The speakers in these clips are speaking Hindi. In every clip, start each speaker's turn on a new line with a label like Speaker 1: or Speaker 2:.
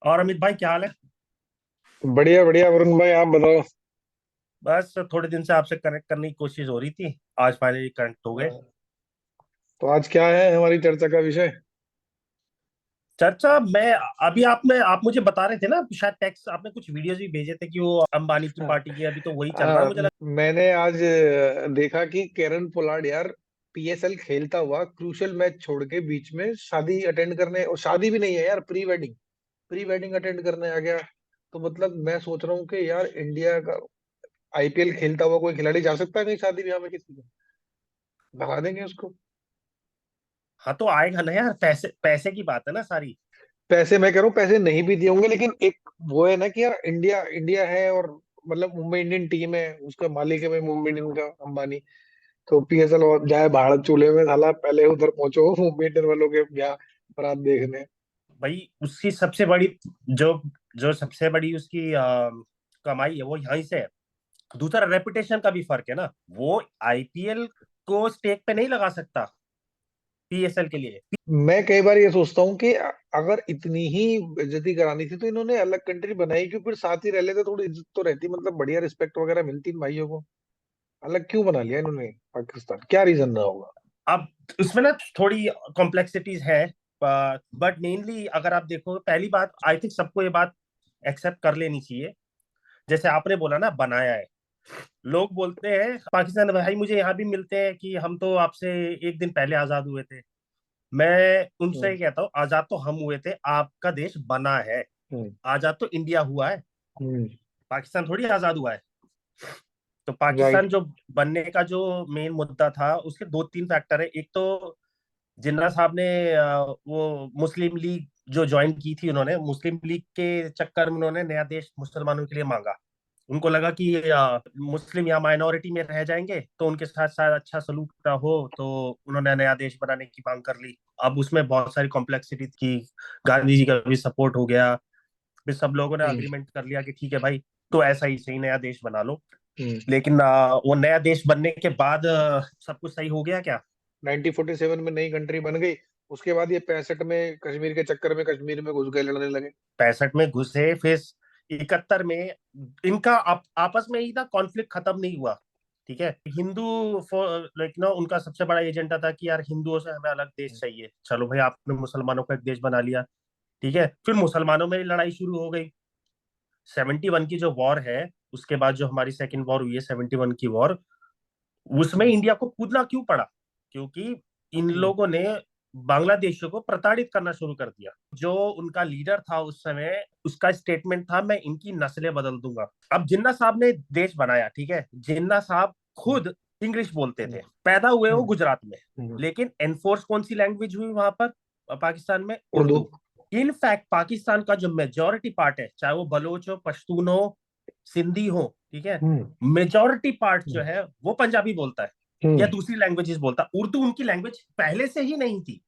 Speaker 1: और अमित भाई क्या हाल है?
Speaker 2: बढ़िया बढ़िया वरुण भाई, आप बताओ।
Speaker 1: बस थोड़े दिन से आपसे कनेक्ट करने की कोशिश हो रही थी। आज फाइनली कनेक्ट हो गए।
Speaker 2: हाँ, तो आज क्या है हमारी चर्चा का विषय?
Speaker 1: चर्चा मैं अभी आप मुझे बता रहे थे ना, शायद टेक्स्ट आपने कुछ वीडियोस भी भेजे थे कि वो अंबानी की
Speaker 2: हाँ,
Speaker 1: पार्टी की, अभी तो वही चल रहा है मुझे लगा।
Speaker 2: मैंने आज देखा कि केरन पोलार्ड यार पीएसएल खेलता हुआ क्रूशियल मैच छोड़ के बीच में शादी अटेंड करने, और शादी भी नहीं है यार, प्री वेडिंग अटेंड करने आ गया। तो मतलब मैं सोच रहा हूँ कि यार इंडिया का आईपीएल खेलता हुआ कोई खिलाड़ी जा सकता है कहीं शादी ब्याह में किसी को? भगा देंगे उसको।
Speaker 1: हाँ तो आएगा ना यार, पैसे पैसे की बात है ना सारी।
Speaker 2: पैसे मैं कह रहा हूँ, पैसे नहीं भी दिए होंगे, लेकिन एक वो है ना कि यार इंडिया इंडिया है, और मतलब मुंबई इंडियन टीम है, उसका मालिक है मैं मुंबई इंडियन का, अंबानी। तो पीएसएल और जाए भारत चूल्हे में, साला पहले उधर पहुंचो मुंबई इंडियन वालों के ब्याह बारात देखने।
Speaker 1: भाई उसकी सबसे बड़ी जो जो सबसे बड़ी उसकी कमाई है वो यहीं से है। दूसरा रेपुटेशन का भी फर्क है ना। वो आईपीएल को स्टेक पे नहीं लगा सकता पीएसएल के लिए।
Speaker 2: मैं कई बार ये सोचता हूँ कि अगर इतनी ही बेइज्जती करानी थी तो इन्होंने अलग कंट्री बनाई क्यों? फिर साथ ही रह लेते, थोड़ी इज्जत तो रहती, मतलब बढ़िया रिस्पेक्ट वगैरह मिलती इन भाइयों को। अलग क्यों बना लिया इन्होंने पाकिस्तान? क्या रीजन रहा होगा?
Speaker 1: अब उसमें ना थोड़ी कॉम्प्लेक्सिटीज है। बट मेनली अगर आप देखो, पहली बात आई थिंक सबको ये बात एक्सेप्ट कर लेनी चाहिए। जैसे आपने बोला ना, बनाया है। लोग बोलते हैं पाकिस्तान भाई मुझे यहाँ भी मिलते हैं कि हम तो आपसे एक दिन पहले आजाद हुए थे। मैं उनसे
Speaker 2: हम्म।
Speaker 1: ये कहता हूँ, आजाद तो हम हुए थे, आपका देश बना है।
Speaker 2: हम्म।
Speaker 1: आजाद तो इंडिया हुआ है,
Speaker 2: हम्म।
Speaker 1: पाकिस्तान थोड़ी आजाद हुआ है। तो पाकिस्तान
Speaker 2: राइट।
Speaker 1: जो बनने का जो मेन मुद्दा था, उसके दो तीन फैक्टर है। एक तो जिन्ना साहब ने वो मुस्लिम लीग जो ज्वाइन की थी, उन्होंने मुस्लिम लीग के चक्कर में उन्होंने नया देश मुसलमानों के लिए मांगा। उनको लगा कि मुस्लिम या माइनॉरिटी में रह जाएंगे तो उनके साथ शायद अच्छा सलूक ना हो, तो उन्होंने नया देश बनाने की मांग कर ली। अब उसमें बहुत सारी कॉम्प्लेक्सिटी थी। गांधी जी का भी सपोर्ट हो गया। फिर सब लोगों ने
Speaker 2: हम्म।
Speaker 1: अग्रीमेंट कर लिया कि ठीक है भाई, तो ऐसा ही सही नया देश बना लो।
Speaker 2: हम्म।
Speaker 1: लेकिन वो नया देश बनने के बाद सब कुछ सही हो गया क्या?
Speaker 2: 1947 में नई कंट्री बन गई। उसके बाद ये 65 में कश्मीर के चक्कर में कश्मीर में घुस गए, लड़ने लगे।
Speaker 1: 65 में घुसे, फिर 71 में इनका आपस में ही था, कॉन्फ्लिक्ट खत्म नहीं हुआ। ठीक है, हिंदू लाइक ना, उनका सबसे बड़ा एजेंडा था कि यार हिंदुओं से हमें अलग देश चाहिए। चलो भाई, आपने मुसलमानों का एक देश बना लिया। ठीक है, फिर मुसलमानों में ही लड़ाई शुरू हो गई। 71 की जो वॉर है, उसके बाद जो हमारी सेकेंड वॉर हुई है, 71 की वॉर, उसमें
Speaker 2: हम्म।
Speaker 1: इंडिया को कूदना क्यों पड़ा? क्योंकि इन
Speaker 2: हम्म।
Speaker 1: लोगों ने बांग्लादेशियों को प्रताड़ित करना शुरू कर दिया। जो उनका लीडर था उस समय, उसका स्टेटमेंट था, मैं इनकी नस्लें बदल दूंगा। अब जिन्ना साहब ने देश बनाया, ठीक है, जिन्ना साहब खुद इंग्लिश बोलते थे, पैदा हुए वो
Speaker 2: हम्म।
Speaker 1: गुजरात में।
Speaker 2: हम्म।
Speaker 1: लेकिन एनफोर्स कौन सी लैंग्वेज हुई वहां पर पाकिस्तान में?
Speaker 2: उर्दू।
Speaker 1: उर्दू। इनफैक्ट पाकिस्तान का जो मेजोरिटी पार्ट है, चाहे वो बलोच हो, पश्तून हो, सिंधी हो, ठीक है,
Speaker 2: हम्म।
Speaker 1: मेजोरिटी पार्ट जो
Speaker 2: हम्म।
Speaker 1: है वो पंजाबी बोलता है या
Speaker 2: हम्म।
Speaker 1: दूसरी लैंग्वेजेस बोलता है। उर्दू उनकी लैंग्वेज पहले से ही नहीं थी।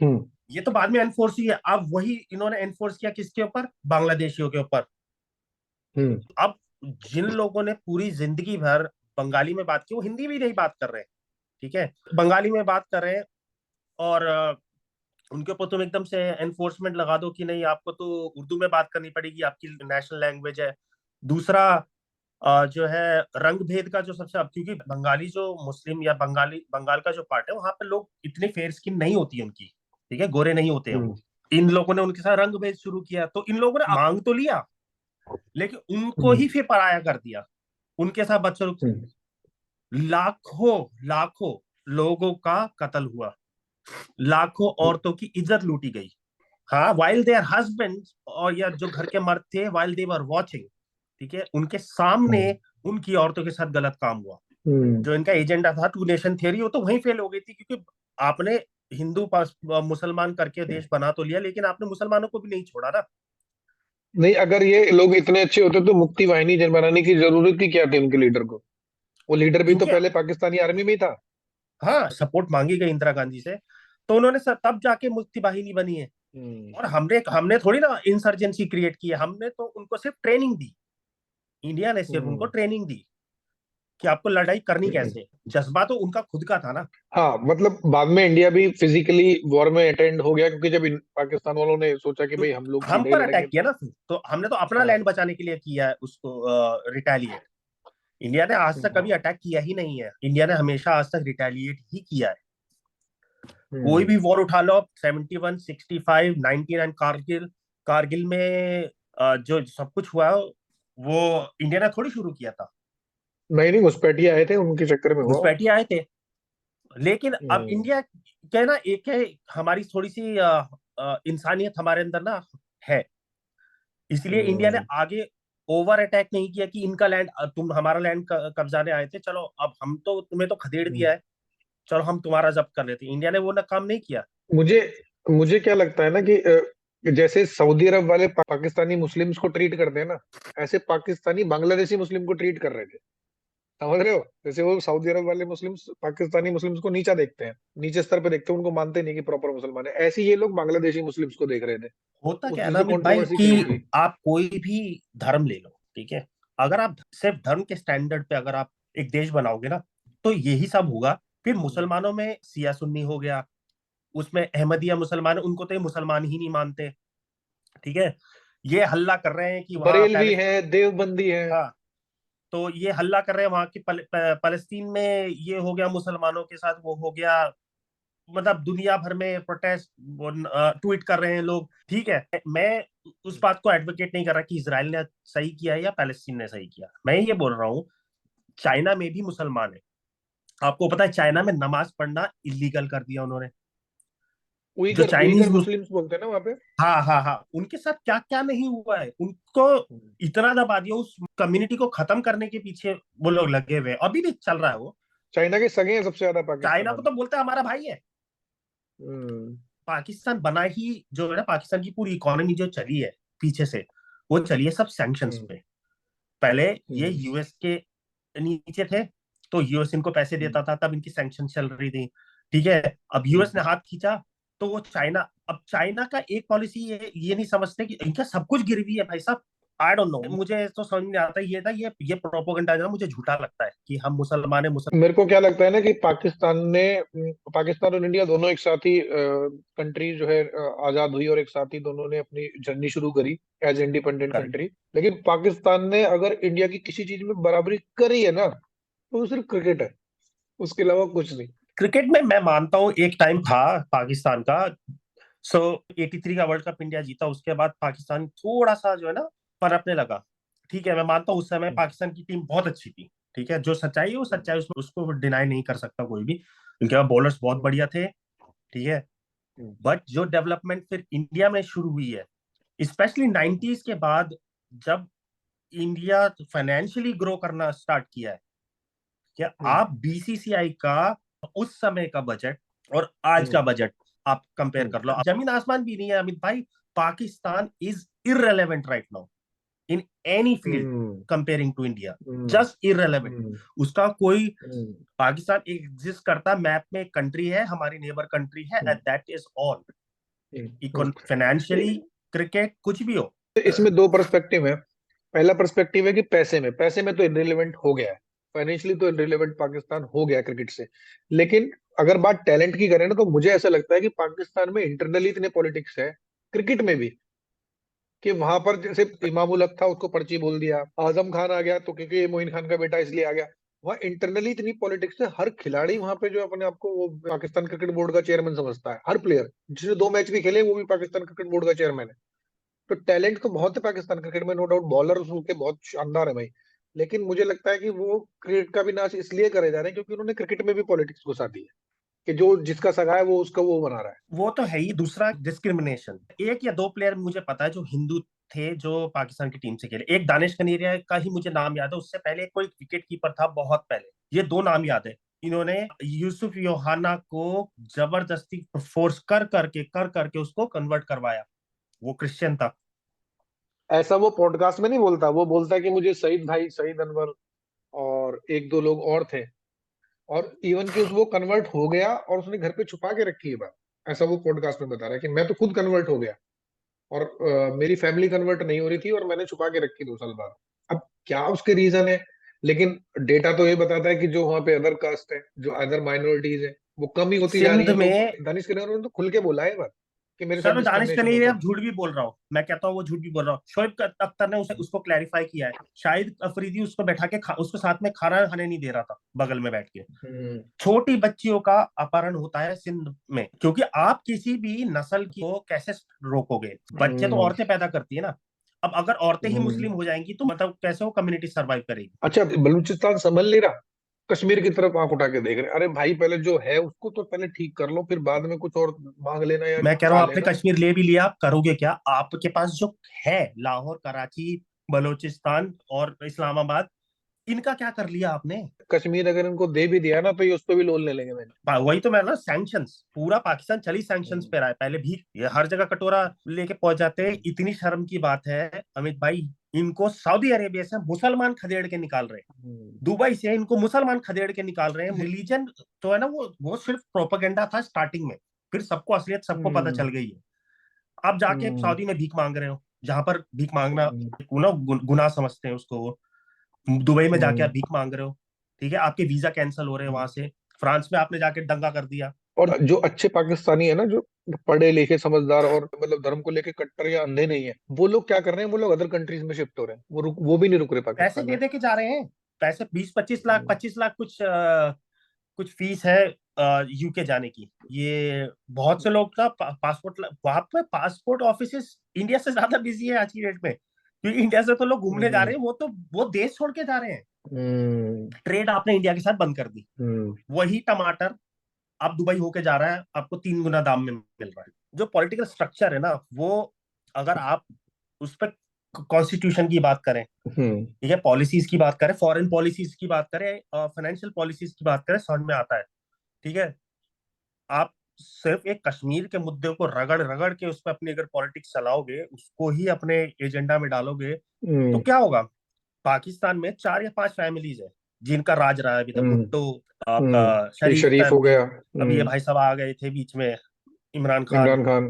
Speaker 2: हम्म।
Speaker 1: ये तो बाद में एनफोर्स हुई है। अब वही इन्होंने एनफोर्स किया किसके ऊपर? बांग्लादेशियों के ऊपर।
Speaker 2: हम्म।
Speaker 1: अब जिन लोगों ने पूरी जिंदगी भर बंगाली में बात की, वो हिंदी भी नहीं बात कर रहे हैं। ठीक है, बंगाली में बात कर रहे हैं। और उनके ऊपर तुम एकदम से एनफोर्समेंट लगा दो कि नहीं, आपको तो उर्दू में बात करनी पड़ेगी, आपकी नेशनल लैंग्वेज है। दूसरा जो है रंग भेद का जो सबसे, अब क्योंकि बंगाली जो मुस्लिम या बंगाली बंगाल का जो पार्ट है, वहां पे लोग इतनी फेयर स्किन नहीं होती है उनकी। ठीक है, गोरे नहीं होते हैं
Speaker 2: हम्म।
Speaker 1: वो। इन लोगों ने उनके साथ रंग भेद शुरू किया, तो इन लोगों ने मांग तो लिया, लेकिन उनको
Speaker 2: हम्म।
Speaker 1: ही फिर पराया कर दिया। उनके साथ बच्चों,
Speaker 2: हम्म।
Speaker 1: लाखों लाखों लोगों का कत्ल हुआ, लाखों औरतों की इज्जत लूटी गई। हाँ, वाइल देयर हस्बैंड, और या जो घर के मर्द थे, वाइल दे वर वॉचिंग, ठीक है, उनके सामने
Speaker 2: हम्म।
Speaker 1: उनकी औरतों के साथ गलत काम हुआ।
Speaker 2: हम्म।
Speaker 1: जो इनका एजेंडा था, टू नेशन थियरी, वो तो वहीं फेल हो गई थी। क्योंकि आपने हिंदू पास मुसलमान करके देश बना तो लिया, लेकिन आपने मुसलमानों को भी नहीं छोड़ा ना।
Speaker 2: नहीं, अगर ये लोग इतने अच्छे होते तो मुक्ति वाहिनी जन बनाने की जरूरत ही क्या थी उनके लीडर को? वो लीडर भी तो
Speaker 1: क्योंकि
Speaker 2: पहले पाकिस्तानी आर्मी में ही था।
Speaker 1: हाँ, सपोर्ट मांगी गई इंदिरा गांधी से, तो उन्होंने तब जाके मुक्ति वाहिनी बनी है।
Speaker 2: हम्म।
Speaker 1: और हमने हमने थोड़ी ना इंसर्जेंसी क्रिएट की है, हमने तो उनको सिर्फ ट्रेनिंग दी। इंडिया ने सिर्फ उनको
Speaker 2: हम्म।
Speaker 1: ट्रेनिंग दी कि आपको लड़ाई करनी कैसे है। जज्बा तो उनका खुद का था ना।
Speaker 2: हाँ मतलब बाद में इंडिया भी फिजिकली वॉर में अटेंड हो गया, क्योंकि जब पाकिस्तान वालों ने सोचा कि
Speaker 1: तो
Speaker 2: भाई हम लोग
Speaker 1: हम
Speaker 2: सीधे ही
Speaker 1: पर
Speaker 2: लड़ेंगे
Speaker 1: अटैक किया
Speaker 2: तो।
Speaker 1: ना फिर, तो हमने तो अपना
Speaker 2: हाँ।
Speaker 1: लैंड बचाने के लिए किया है उसको रिटेलिएट। इंडिया ने आज तक कभी
Speaker 2: हाँ।
Speaker 1: अटैक किया ही नहीं है, इंडिया ने हमेशा आज तक रिटेलिएट ही किया है। कोई
Speaker 2: हम्म।
Speaker 1: भी वॉर उठा लो, 71, 65, 99, कारगिल, कारगिल में जो सब कुछ हुआ वो इंडिया ने थोड़ी शुरू किया था।
Speaker 2: नहीं नहीं, घुसपैठिए आए थे, उनके चक्कर में हुआ।
Speaker 1: घुसपैठिए आए थे। लेकिन अब
Speaker 2: हम्म।
Speaker 1: इंडिया क्या ना, एक है हमारी थोड़ी सी इंसानियत हमारे अंदर ना है, इसलिए इंडिया ने
Speaker 2: हम्म।
Speaker 1: आगे ओवर अटैक नहीं किया कि इनका लैंड, तुम हमारा लैंड कब्जाने आए थे, चलो अब हम तो तुम्हें तो खदेड़
Speaker 2: हम्म।
Speaker 1: दिया है, चलो हम तुम्हारा जब्त कर लेते हैं। इंडिया ने वो ना काम नहीं किया।
Speaker 2: मुझे मुझे क्या लगता है ना कि जैसे सऊदी अरब वाले पाकिस्तानी मुस्लिम्स को ट्रीट करते हैं ना, ऐसे पाकिस्तानी बांग्लादेशी मुस्लिम को ट्रीट कर रहे थे। समझ रहे हो? जैसे वो सऊदी अरब वाले मुस्लिम्स पाकिस्तानी मुस्लिम्स को नीचा देखते हैं, नीचे स्तर पे देखते हैं, उनको मानते नहीं कि प्रॉपर मुसलमान है, ऐसे ही ये लोग बांग्लादेशी मुस्लिम्स को देख रहे थे।
Speaker 1: होता
Speaker 2: उस
Speaker 1: क्या है
Speaker 2: चीज
Speaker 1: ना
Speaker 2: से
Speaker 1: अमित भाई
Speaker 2: कंट्रोवर्सी क्रिएट
Speaker 1: कि
Speaker 2: हुई।
Speaker 1: आप कोई भी धर्म ले लो, ठीक है, अगर आप सिर्फ धर्म के स्टैंडर्ड पे अगर आप एक देश बनाओगे ना, तो यही सब होगा। फिर
Speaker 2: हम्म।
Speaker 1: मुसलमानों में सिया सुन्नी हो गया, उसमें अहमदिया मुसलमान, उनको तो ये मुसलमान ही नहीं मानते, ठीक है। ये हल्ला कर रहे हैं कि वहां
Speaker 2: बरेलवी है, देवबंदी है।
Speaker 1: हाँ, तो ये हल्ला कर रहे हैं वहां की फलस्तीन में ये हो गया, मुसलमानों के साथ वो हो गया, मतलब दुनिया भर में प्रोटेस्ट ट्वीट कर रहे हैं लोग, ठीक है। मैं उस बात को एडवोकेट नहीं कर रहा कि इसराइल ने सही किया है या पैलेस्टीन ने सही किया, मैं ये बोल रहा हूँ चाइना में भी मुसलमान है। आपको पता है चाइना में नमाज पढ़ना इलीगल कर दिया उन्होंने। जो
Speaker 2: उइगर
Speaker 1: चाइनीज
Speaker 2: उइगर मुस्लिम्स बोलते हैं ना वहाँ पे।
Speaker 1: हाँ हाँ हाँ, उनके साथ क्या क्या नहीं हुआ है उनको, इतना दबा दिया, उस कम्युनिटी को खत्म करने के पीछे वो लोग लगे हुए हैं। अभी भी चल रहा है वो।
Speaker 2: चाइना के सगे हैं सबसे ज्यादा
Speaker 1: चाइना
Speaker 2: पाकिस्तान
Speaker 1: को
Speaker 2: अब।
Speaker 1: तो बोलते हैं हमारा भाई है।
Speaker 2: हम्म।
Speaker 1: पाकिस्तान बना ही जो है ना, पाकिस्तान की पूरी इकोनॉमी जो चली है पीछे से, वो चली है सब सैंक्शंस
Speaker 2: हम्म।
Speaker 1: पे। पहले ये
Speaker 2: हम्म।
Speaker 1: यूएस के नीचे थे, तो यूएस इनको पैसे
Speaker 2: हम्म।
Speaker 1: देता था, तब इनकी सैंक्शन चल रही थी, ठीक है। अब यूएस ने हाथ खींचा, तो वो चाइना, अब चाइना का एक पॉलिसी ये नहीं समझते कि इनका सब कुछ गिरवी है भाई साहब। आई डोंट नो, मुझे तो समझ नहीं आता ये था, ये प्रोपोगंडा जो है मुझे झूठा लगता है कि हम मुसलमान है,
Speaker 2: मेरे को क्या लगता है ना कि पाकिस्तान और इंडिया दोनों एक साथ ही कंट्री जो है आजाद हुई, और एक साथ ही दोनों ने अपनी जर्नी शुरू करी एज इंडिपेंडेंट
Speaker 1: मुसलमान।
Speaker 2: कंट्री। लेकिन पाकिस्तान ने अगर इंडिया की किसी चीज में बराबरी करी है ना, तो वो सिर्फ क्रिकेट है, उसके अलावा कुछ नहीं।
Speaker 1: क्रिकेट में मैं मानता हूँ एक टाइम था पाकिस्तान का। सो 83 का वर्ल्ड कप इंडिया जीता, उसके बाद पाकिस्तान थोड़ा सा जो है ना पनपने लगा, ठीक है। मैं मानता हूँ उस समय पाकिस्तान की टीम बहुत अच्छी थी, ठीक है, जो सच्चाई है वो सच्चाई, उसमें उसको डिनाई नहीं कर सकता कोई भी। उनके पास बॉलर्स बहुत बढ़िया थे, ठीक है। बट जो डेवलपमेंट फिर इंडिया में शुरू हुई है, स्पेशली 90s के बाद, जब इंडिया फाइनेंशियली ग्रो करना स्टार्ट किया है, क्या आप बीसीसीआई का उस समय का बजट और आज का बजट आप कंपेयर कर लो, जमीन आसमान भी नहीं है अमित भाई। Pakistan is irrelevant right now in any field comparing to India, just irrelevant. उसका कोई, पाकिस्तान एग्जिस्ट करता मैप में, एक कंट्री है, हमारी नेबर कंट्री है, एंड दैट इज ऑल। इकोन फाइनेंशियली, क्रिकेट, कुछ भी हो।
Speaker 2: इसमें दो पर्सपेक्टिव है। पहला पर्सपेक्टिव है कि पैसे में तो इररिलेवेंट हो गया है, फाइनेंशियली तो इररिलेवेंट पाकिस्तान हो गया क्रिकेट से। लेकिन अगर बात टैलेंट की करें ना, तो मुझे ऐसा लगता है कि पाकिस्तान में इंटरनली इतने पॉलिटिक्स है, क्रिकेट में भी, कि वहां पर जैसे इमामुल हक था, उसको पर्ची बोल दिया, आजम खान आ गया तो क्योंकि ये मोइन खान का बेटा इसलिए आ गया। वहाँ इंटरनली इतनी पॉलिटिक्स है, हर खिलाड़ी वहां पे जो अपने आप को वो पाकिस्तान क्रिकेट बोर्ड का चेयरमैन समझता है, हर प्लेयर जिसने 2 मैच भी खेले वो भी पाकिस्तान क्रिकेट बोर्ड का चेयरमैन है। तो टैलेंट तो बहुत है पाकिस्तान क्रिकेट में, नो डाउट, बॉलर उनके बहुत शानदार है भाई। लेकिन मुझे लगता है कि वो क्रिकेट का भी नाश इसलिए करे जा रहे हैं क्योंकि उन्होंने क्रिकेट में भी पॉलिटिक्स घुसा दी है, कि जो जिसका सगा है वो उसका वो बना रहा है।
Speaker 1: वो तो है ही। दूसरा डिस्क्रिमिनेशन, एक या दो प्लेयर मुझे पता है जो हिंदू थे जो पाकिस्तान की टीम से खेले, एक दानिश कनेरिया का ही मुझे नाम याद है, उससे पहले कोई विकेट कीपर था बहुत पहले, ये दो नाम याद है। इन्होंने यूसुफ योहाना को जबरदस्ती फोर्स कर करके उसको कन्वर्ट करवाया, वो क्रिश्चियन था।
Speaker 2: ऐसा वो पॉडकास्ट में नहीं बोलता, वो बोलता है कि मुझे सईद भाई, सईद अनवर और एक दो लोग और थे, और इवन कि उस वो कन्वर्ट हो गया और उसने घर पे छुपा के रखी है बात। ऐसा वो पॉडकास्ट में बता रहा है कि मैं तो खुद कन्वर्ट हो गया, और मेरी फैमिली कन्वर्ट नहीं हो रही थी और मैंने छुपा के रखी 2 साल बाद। अब क्या उसके रीजन है, लेकिन डेटा तो ये बताता है कि जो वहाँ पे अदर कास्ट है, जो अदर माइनॉरिटीज है, वो कम ही होती जा रही
Speaker 1: सिंध
Speaker 2: है। तो
Speaker 1: में,
Speaker 2: दानिश किन्नौर ने तो खुल के बोला है ये बात कि मेरे
Speaker 1: सर
Speaker 2: साथ
Speaker 1: मैं दानिश का
Speaker 2: डिस्क्रिमिनेशन
Speaker 1: नहीं है,
Speaker 2: होता
Speaker 1: अब
Speaker 2: है।
Speaker 1: झूठ भी बोल रहा हूँ, मैं कहता हूँ वो झूठ भी बोल रहा हूँ। शोएब अख्तर ने उसको क्लैरिफाई किया है, शाहिद अफरीदी उसको बैठा के उसको साथ में खाना खाने नहीं दे रहा था बगल में बैठ के।
Speaker 2: हम्म।
Speaker 1: छोटी बच्चियों का अपहरण होता है सिंध में, क्योंकि आप किसी भी नस्ल को कैसे रोकोगे? बच्चे तो
Speaker 2: हम्म।
Speaker 1: औरतें पैदा करती है ना। अब अगर औरतें ही
Speaker 2: हम्म।
Speaker 1: मुस्लिम हो जाएंगी तो मतलब कैसे वो कम्युनिटी सरवाइव करेगी?
Speaker 2: अच्छा, बलूचिस्तान संभल नहीं रहा, कश्मीर की तरफ आंख उठा के देख रहे हैं। अरे भाई, पहले जो है उसको तो पहले ठीक कर लो, फिर बाद में कुछ और मांग लेना या
Speaker 1: मैं कह रहा
Speaker 2: चाह
Speaker 1: हूँ आपने
Speaker 2: लेना।
Speaker 1: कश्मीर ले भी लिया, आप करोगे क्या? आपके पास जो है लाहौर, कराची, बलूचिस्तान और इस्लामाबाद, इनका क्या कर लिया आपने?
Speaker 2: कश्मीर अगर इनको दे भी दिया ना, तो ये उस पर भी लोन ले लेंगे मैंने।
Speaker 1: वही तो मैं ना, सैंक्शंस, पूरा पाकिस्तान चली सैंक्शंस
Speaker 2: हम्म।
Speaker 1: पे रहा है पहले भी। ये हर जगह कटोरा लेके पहुंच जाते हैं।
Speaker 2: हम्म।
Speaker 1: इतनी शर्म की बात है अमित भाई, इनको सऊदी अरेबिया से मुसलमान खदेड़ के निकाल रहे हैं,
Speaker 2: हम्म।
Speaker 1: दुबई से इनको मुसलमान खदेड़ के निकाल रहे हैं। रिलीजन तो है ना, वो सिर्फ प्रोपेगेंडा था स्टार्टिंग में, फिर सबको असलियत सबको पता
Speaker 2: हम्म।
Speaker 1: चल गई है। आप जाके
Speaker 2: हम्म।
Speaker 1: सऊदी में भीख मांग रहे हो, जहां पर भीख मांगना
Speaker 2: हम्म।
Speaker 1: ना गुनाह समझते हैं उसको वो। दुबई में जाके आप
Speaker 2: हम्म।
Speaker 1: भीख मांग रहे हो, ठीक है, आपके वीजा कैंसिल हो रहे हैं वहां से। फ्रांस में आपने जाके दंगा कर दिया।
Speaker 2: और जो अच्छे पाकिस्तानी है ना, जो पढ़े लिखे समझदार और मतलब धर्म को लेके कट्टर या अंधे नहीं है, वो लोग क्या कर रहे हैं, वो लोग अदर कंट्रीज में शिफ्ट हो रहे हैं, वो भी नहीं रुक रहे
Speaker 1: पैसे
Speaker 2: पाकिस्तान
Speaker 1: दे
Speaker 2: में।
Speaker 1: दे के जा रहे हैं, पैसे 20-25 लाख,
Speaker 2: हम्म।
Speaker 1: 25 लाख कुछ कुछ फीस है यूके जाने की। ये बहुत से लोग का पासपोर्ट, वहां पे पासपोर्ट ऑफिस इंडिया से ज्यादा बिजी है आज की डेट में, क्योंकि इंडिया से तो लोग घूमने जा
Speaker 2: हम्म।
Speaker 1: रहे हैं, वो तो वो देश छोड़ के जा रहे हैं।
Speaker 2: हम्म।
Speaker 1: ट्रेड आपने इंडिया के साथ बंद कर दी।
Speaker 2: हम्म।
Speaker 1: वही टमाटर अब दुबई होके जा रहा है, आपको 3 गुना दाम में मिल रहा है। जो पॉलिटिकल स्ट्रक्चर है ना वो, अगर आप उस पर कॉन्स्टिट्यूशन की बात करें,
Speaker 2: हम्म।
Speaker 1: ठीक है, पॉलिसीज की बात करें, फॉरेन पॉलिसीज की बात करें, फाइनेंशियल पॉलिसीज की बात करें, समझ में आता है। ठीक है, आप सिर्फ एक कश्मीर के मुद्दे को रगड़ रगड़ के उस पर अपनी अगर पॉलिटिक्स चलाओगे, उसको ही अपने एजेंडा में डालोगे, तो
Speaker 2: हम्म।
Speaker 1: क्या होगा? पाकिस्तान में 4 या 5 फैमिलीज है जिनका राज रहा है अभी तक।
Speaker 2: हम्म।
Speaker 1: भुट्टो, आपका
Speaker 2: ये
Speaker 1: शरीफ
Speaker 2: शरीफ हो
Speaker 1: फैमिली,
Speaker 2: गया।
Speaker 1: अभी ये भाई साहब आ गए थे बीच में, इमरान खान।
Speaker 2: इमरान खान।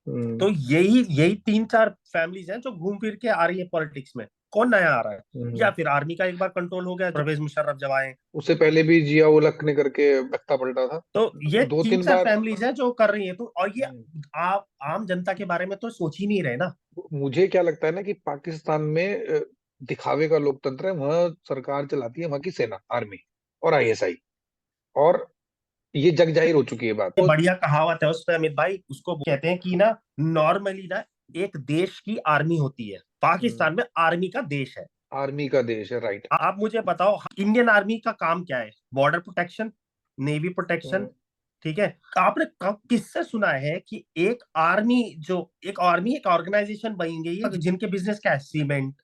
Speaker 2: हम्म।
Speaker 1: तो यही यही 3-4 फैमिलीज हैं जो घूम फिर के आ रही है पॉलिटिक्स में। कौन नया आ रहा है? या
Speaker 2: हम्म।
Speaker 1: फिर आर्मी का एक बार कंट्रोल हो गया, परवेज मुशर्रफ जब आए।
Speaker 2: उससे पहले भी जिया उल हक ने करके बख्ता पलटा था
Speaker 1: तो ये
Speaker 2: दो
Speaker 1: तीन
Speaker 2: तीन
Speaker 1: चार
Speaker 2: बार।
Speaker 1: फैमिलीज हैं जो कर रही है, तो और ये
Speaker 2: हम्म।
Speaker 1: आप आम जनता के बारे में तो सोच ही नहीं रहे ना।
Speaker 2: मुझे क्या लगता है ना कि पाकिस्तान में दिखावे का लोकतंत्र है। वहाँ सरकार चलाती है वहाँ की सेना, आर्मी और आईएसआई, और ये जग जाहिर हो चुकी है बात।
Speaker 1: ये
Speaker 2: तो
Speaker 1: बढ़िया कहावत है उस पे अमित भाई, उसको कहते हैं कि ना, नॉर्मली ना एक देश की आर्मी होती है, पाकिस्तान में आर्मी का देश है।
Speaker 2: आर्मी का देश है, राइट।
Speaker 1: आप मुझे बताओ, इंडियन आर्मी का काम क्या है? बॉर्डर प्रोटेक्शन, नेवी प्रोटेक्शन, ठीक है। आपने कब किससे सुना है कि एक आर्मी एक ऑर्गेनाइजेशन बन गई है जिनके बिजनेस क्या है? सीमेंट,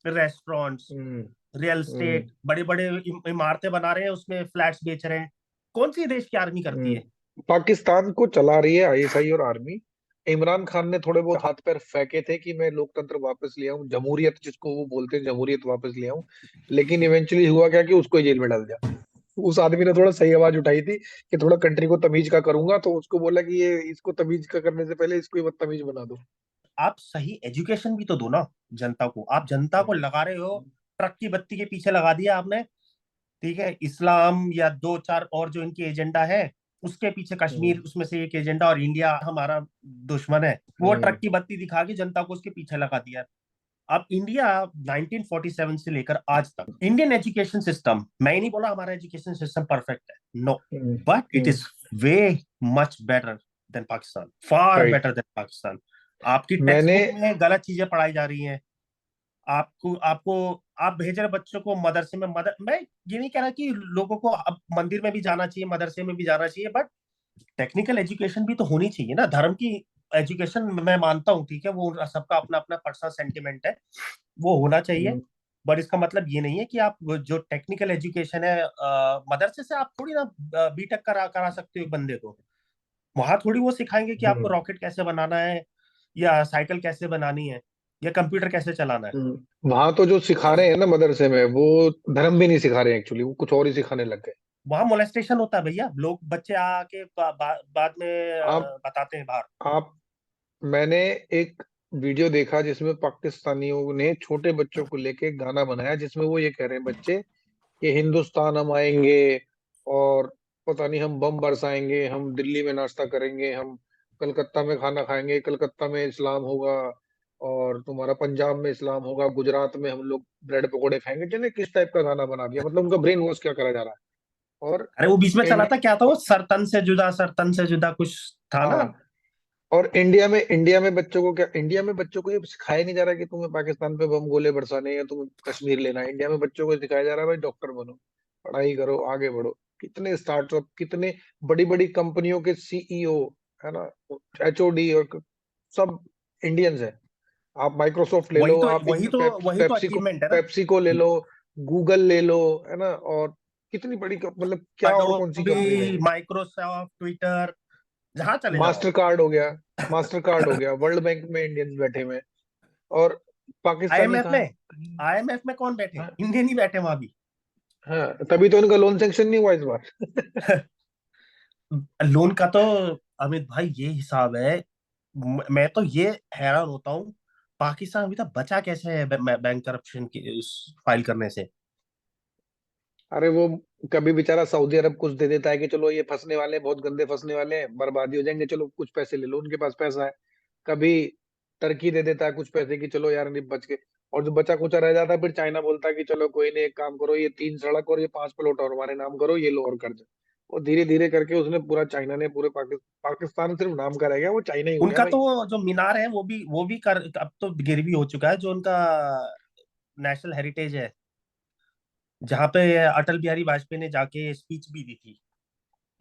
Speaker 1: रेस्टोरेंट्स,
Speaker 2: हम्म।
Speaker 1: रियल
Speaker 2: हम्म।
Speaker 1: एस्टेट, बड़े बड़े इमारतें बना रहे हैं, उसमें फ्लैट्स बेच रहे हैं। कौन सी देश की आर्मी करती है?
Speaker 2: पाकिस्तान को चला रही है आईएसआई और आर्मी। इमरान खान ने थोड़े बहुत हाथ पैर फेंके थे कि मैं लोकतंत्र वापस ले आऊं, जमहूरियत जिसको वो बोलते हैं, जमहूरियत वापस ले आऊं। लेकिन इवेंचुअली हुआ क्या कि उसको ही जेल में डाल दिया। उस आदमी ने थोड़ा सही आवाज उठाई थी कि थोड़ा कंट्री को तमीज का करूंगा, तो उसको बोला कि ये इसको तमीज का करने से पहले इसको ही बदतमीज बना दो।
Speaker 1: आप सही एजुकेशन भी तो दो ना जनता को। आप जनता को
Speaker 2: हम्म।
Speaker 1: लगा रहे हो ट्रक की बत्ती के पीछे लगा दिया आपने, ठीक है, इस्लाम या 2-4 और जो इनके एजेंडा है, उसके पीछे कश्मीर
Speaker 2: हम्म।
Speaker 1: उसमें से एक एजेंडा, और इंडिया हमारा दुश्मन है, वो
Speaker 2: हम्म।
Speaker 1: ट्रक की बत्ती दिखा के जनता को उसके पीछे लगा दिया। अब इंडिया 1947 से लेकर आज तक इंडियन एजुकेशन सिस्टम, मैं ही नहीं बोला हमारा एजुकेशन सिस्टम परफेक्ट है, no,
Speaker 2: hmm.
Speaker 1: But it
Speaker 2: hmm.
Speaker 1: Is way much better than Pakistan, far
Speaker 2: right.
Speaker 1: Better than Pakistan. आपकी टेक्स्ट
Speaker 2: मैंने
Speaker 1: बुक में गलत चीजें पढ़ाई जा रही हैं। आपको आपको आप भेज रहे बच्चों को मदरसे में, मैं ये नहीं कह रहा कि लोगों को अब मंदिर में भी जाना चाहिए, मदरसे में भी जाना चाहिए, बट टेक्निकल एजुकेशन भी तो होनी चाहिए ना, धर्म की एजुकेशन। मैं मानता हूँ, ठीक है, वो सबका अपना अपना पर्सनल सेंटिमेंट है, वो होना चाहिए।
Speaker 2: हम्म।
Speaker 1: बट इसका मतलब ये नहीं है कि आप जो टेक्निकल एजुकेशन है, मदरसे से आप थोड़ी ना बीटेक करा करा सकते हो एक बंदे को। वहां थोड़ी वो सिखाएंगे कि आपको
Speaker 2: हम्म।
Speaker 1: रॉकेट कैसे बनाना है, या साइकिल कैसे बनानी है, या कंप्यूटर कैसे चलाना है।
Speaker 2: वहां तो जो सिखा रहे हैं ना मदरसे में, वो धर्म भी नहीं सिखा रहे हैं, एक्चुअली वो कुछ और ही सिखाने लग गए।
Speaker 1: वहां मोलेस्टेशन होता है भैया, लोग बच्चे आके बाद में
Speaker 2: आप
Speaker 1: बताते हैं बाहर।
Speaker 2: आप मैंने एक वीडियो देखा जिसमें पाकिस्तानियों ने छोटे बच्चों को लेके एक गाना बनाया, जिसमें वो ये कह रहे हैं बच्चे ये हिंदुस्तान हम आएंगे और पता नहीं हम बम बरसाएंगे, हम दिल्ली में नाश्ता करेंगे, हम कलकत्ता में खाना खाएंगे, कलकत्ता में इस्लाम होगा, और तुम्हारा पंजाब में इस्लाम होगा, गुजरात में हम लोग ब्रेड पकोड़े खाएंगे। जाने किस टाइप का गाना बना दिया, मतलब उनका ब्रेन वॉश क्या करा जा रहा है। और
Speaker 1: अरे वो बीच में चला था,
Speaker 2: इंडिया,
Speaker 1: क्या था वो, सरतन से जुदा, सरतन से जुदा कुछ था ना।
Speaker 2: हाँ, और इंडिया में बच्चों को क्या, इंडिया में बच्चों को ये सिखाया नहीं जा रहा कि तुम्हें पाकिस्तान पे बम गोले बरसाने हैं या तुम्हें कश्मीर लेना है। इंडिया में बच्चों को सिखाया जा रहा है भाई डॉक्टर बनो, पढ़ाई करो, आगे बढ़ो। कितने स्टार्टअप, कितने बड़ी बड़ी कंपनियों के सीईओ, है ना, एचओडी और सब इंडियंस है। आप माइक्रोसॉफ्ट ले
Speaker 1: वही
Speaker 2: लो,
Speaker 1: तो
Speaker 2: आप
Speaker 1: वही
Speaker 2: इनमें
Speaker 1: तो वही तो अचीवमेंट है ना।
Speaker 2: पेप्सी को ले लो, गूगल ले लो, है ना, और कितनी बड़ी मतलब क्या और कौन सी
Speaker 1: अडोबी,
Speaker 2: कंपनी रह गई।
Speaker 1: माइक्रोसॉफ्ट, ट्विटर, जहां चले जाओ।
Speaker 2: मास्टर कार्ड हो गया, मास्टर कार्ड हो गया, वर्ल्ड बैंक में इंडियंस बैठे हुए हैं, और पाकिस्तानी
Speaker 1: आईएमएफ
Speaker 2: कहाँ
Speaker 1: में,
Speaker 2: है?
Speaker 1: आईएमएफ में कौन बैठे,
Speaker 2: हाँ,
Speaker 1: इंडियन ही बैठे वहां भी।
Speaker 2: हाँ, तभी तो इनका लोन सैंक्शन नहीं हुआ इस बार।
Speaker 1: लोन का तो, अमित भाई ये हिसाब है। मैं तो ये हैरान होता हूँ, पाकिस्तान अभी तक बचा कैसे है बैंक करप्शन की फाइल करने से।
Speaker 2: अरे वो कभी बेचारा सऊदी अरब कुछ दे देता है कि चलो ये फंसने वाले हैं, बहुत गंदे फंसने वाले हैं, बर्बादी हो जाएंगे, चलो कुछ पैसे ले लो, उनके पास पैसा है। कभी टर्की दे देता है कुछ पैसे कि चलो यार नहीं बच के, और जो बचा कुचा रह जाता है फिर चाइना बोलता है कि चलो कोई नहीं, एक काम करो, ये 3 सड़क और ये 5 प्लॉट और हमारे नाम करो, ये लो और कर्ज। वो धीरे धीरे करके उसने पूरा, चाइना ने पूरे पाकिस्तान सिर्फ नाम का रह गया, वो चाइना ही हो गया
Speaker 1: उनका तो
Speaker 2: भाई।
Speaker 1: जो मीनार है वो भी कर, अब तो गिर भी हो चुका है, जो उनका नेशनल हेरिटेज है, जहाँ पे अटल बिहारी वाजपेयी ने जाके स्पीच भी दी थी,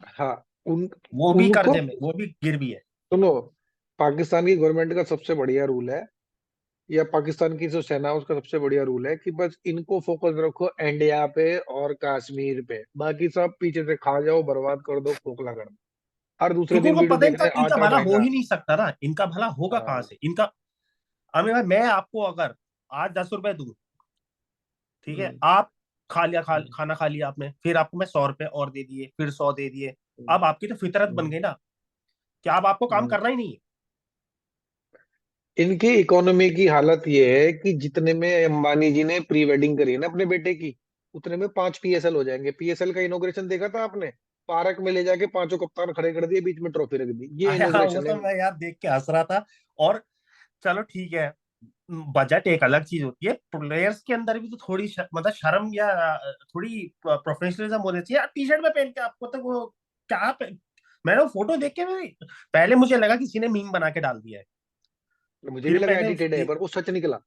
Speaker 2: हाँ, उन
Speaker 1: वो भी
Speaker 2: उनको
Speaker 1: कर्जे में, वो भी गिर भी है।
Speaker 2: सुनो, पाकिस्तान की गवर्नमेंट का सबसे बढ़िया रूल है, या पाकिस्तान की जो सेना है उसका सबसे बढ़िया रूल है कि बस इनको फोकस रखो इंडिया पे और कश्मीर पे, बाकी सब पीछे से खा जाओ, बर्बाद कर दो, खोखला कर दो। हर दूसरे
Speaker 1: क्योंकि
Speaker 2: दिन
Speaker 1: उनको
Speaker 2: वीडियो
Speaker 1: पता है
Speaker 2: देख
Speaker 1: इनका
Speaker 2: रहे हैं,
Speaker 1: इनका
Speaker 2: आटा
Speaker 1: भला हो
Speaker 2: महंगा।
Speaker 1: ही नहीं सकता ना, इनका भला होगा कहाँ
Speaker 2: हाँ।
Speaker 1: से इनका। अमीर भाई, मैं आपको अगर आज 10 रुपए दूं, ठीक है,
Speaker 2: हम्म,
Speaker 1: आप खा लिया,
Speaker 2: हम्म,
Speaker 1: खाना खा लिया आपने, फिर आपको मैं 100 रुपए और दे दिए, फिर 100 दे दिए।
Speaker 2: हम्म,
Speaker 1: अब आपकी तो फितरत बन
Speaker 2: हम्म,
Speaker 1: गई ना कि अब आपको काम
Speaker 2: हम्म।
Speaker 1: करना ही नहीं है।
Speaker 2: इनकी इकोनॉमी की हालत ये है कि जितने में अंबानी जी ने प्री वेडिंग करी है ना अपने बेटे की, उतने में 5 पीएसएल हो जाएंगे। पीएसएल का इनोग्रेशन देखा था आपने? पार्क में ले जाके पांचों कप्तान खड़े कर दिए, बीच में ट्रॉफी रख दी, ये
Speaker 1: आया हाँ, वो
Speaker 2: इनोग्रेशन है
Speaker 1: तो
Speaker 2: इनका।
Speaker 1: मैं यार देख के हंस रहा था। और चलो ठीक है, बजट एक अलग चीज होती है, प्लेयर्स के अंदर भी तो थोड़ी मतलब शर्म या थोड़ी प्रोफेशनलिज्म होनी चाहिए यार। टी शर्ट में पहन के आपको तो वो क्या मैंने वो फोटो देख के पहले मुझे लगा किसी ने मीम बना के डाल दिया है।
Speaker 2: मुझे भी
Speaker 1: फिर
Speaker 2: लगा
Speaker 1: मैंने
Speaker 2: एडिटेड है, पर वो सच निकला।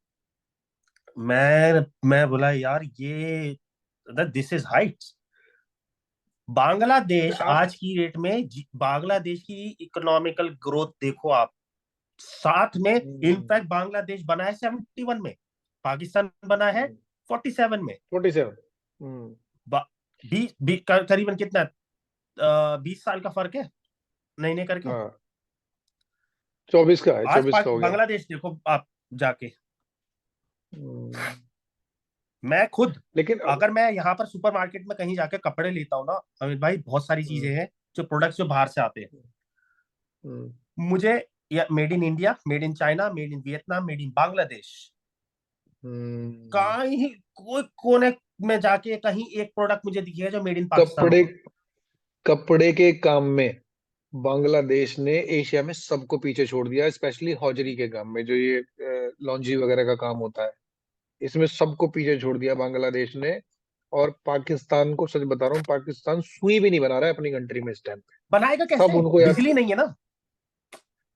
Speaker 1: मैं बोला यार ये दिस इज हाइट्स। बांग्लादेश
Speaker 2: आप
Speaker 1: आज की डेट में बांग्लादेश की इकोनॉमिकल ग्रोथ देखो आप, साथ में इनफैक्ट बांग्लादेश बना है 71 में, पाकिस्तान बना है 47 में।
Speaker 2: 47।
Speaker 1: करीबन कितना, 20 साल का फर्क है, नहीं नहीं करके।
Speaker 2: हाँ, 24 का है,
Speaker 1: आज
Speaker 2: 24 का हो गया।
Speaker 1: बांग्लादेश देखो आप जाके।
Speaker 2: हम्म,
Speaker 1: मैं खुद,
Speaker 2: लेकिन
Speaker 1: अगर मैं यहाँ पर सुपरमार्केट में कहीं जाके कपड़े लेता हूँ ना अमित भाई, बहुत सारी चीजें
Speaker 2: हम्म,
Speaker 1: हैं जो प्रोडक्ट्स जो बाहर से आते हैं,
Speaker 2: हम्म,
Speaker 1: मुझे या made in India, made in China, made in Vietnam, made in Bangladesh,
Speaker 2: हम्म।
Speaker 1: कहीं कोई कोने में जाके कहीं एक प्रोडक्ट मुझे दिखेगा जो मेड इन पाकिस्तान
Speaker 2: कपड़े
Speaker 1: होगा।
Speaker 2: कपड़े के काम में बांग्लादेश ने एशिया में सबको पीछे छोड़ दिया, स्पेशली हौजरी के काम में, जो ये लॉन्जी वगैरह का काम होता है, इसमें सबको पीछे छोड़ दिया बांग्लादेश ने। और पाकिस्तान को सच बता रहा हूँ, पाकिस्तान सुई भी नहीं बना रहा है अपनी कंट्री में इस टाइम पे।
Speaker 1: बनाएगा
Speaker 2: सब
Speaker 1: कैसे,
Speaker 2: उनको याद,
Speaker 1: बिजली नहीं है ना,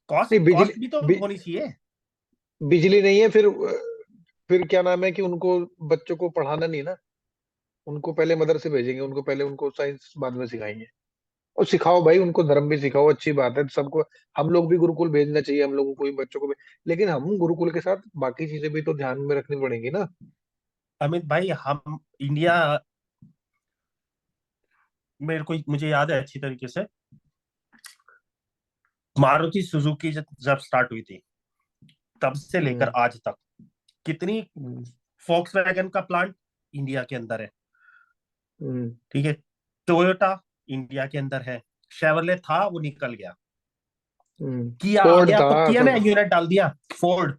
Speaker 1: कॉस्ट
Speaker 2: नहीं बिजली,
Speaker 1: कॉस्ट भी तो
Speaker 2: बि,
Speaker 1: होनी चाहिए।
Speaker 2: बिजली नहीं है, फिर क्या नाम है कि उनको बच्चों को पढ़ाना नहीं ना, उनको पहले मदरसे भेजेंगे, उनको पहले उनको साइंस बाद में सिखाएंगे। और सिखाओ भाई, उनको धर्म भी सिखाओ, अच्छी बात है सबको। हम लोग भी गुरुकुल भेजना चाहिए, हम लोगों को भी बच्चों को भी, लेकिन हम गुरुकुल के साथ बाकी चीजें भी तो ध्यान में रखनी पड़ेंगी ना।
Speaker 1: अमित भाई, हम इंडिया, मुझे याद है अच्छी तरीके से, मारुति सुजुकी जब स्टार्ट हुई थी, तब से लेकर
Speaker 2: हम्म,
Speaker 1: आज तक कितनी
Speaker 2: हम्म,
Speaker 1: वैगन का प्लांट इंडिया के अंदर है,
Speaker 2: हम्म।
Speaker 1: ठीक है, टोयोटा इंडिया के अंदर है, शेवरले था वो निकल गया, किया आ
Speaker 2: फोर्ड
Speaker 1: गया
Speaker 2: था
Speaker 1: तो किया ने
Speaker 2: सब।
Speaker 1: यूनिट डाल दिया, फोर्ड।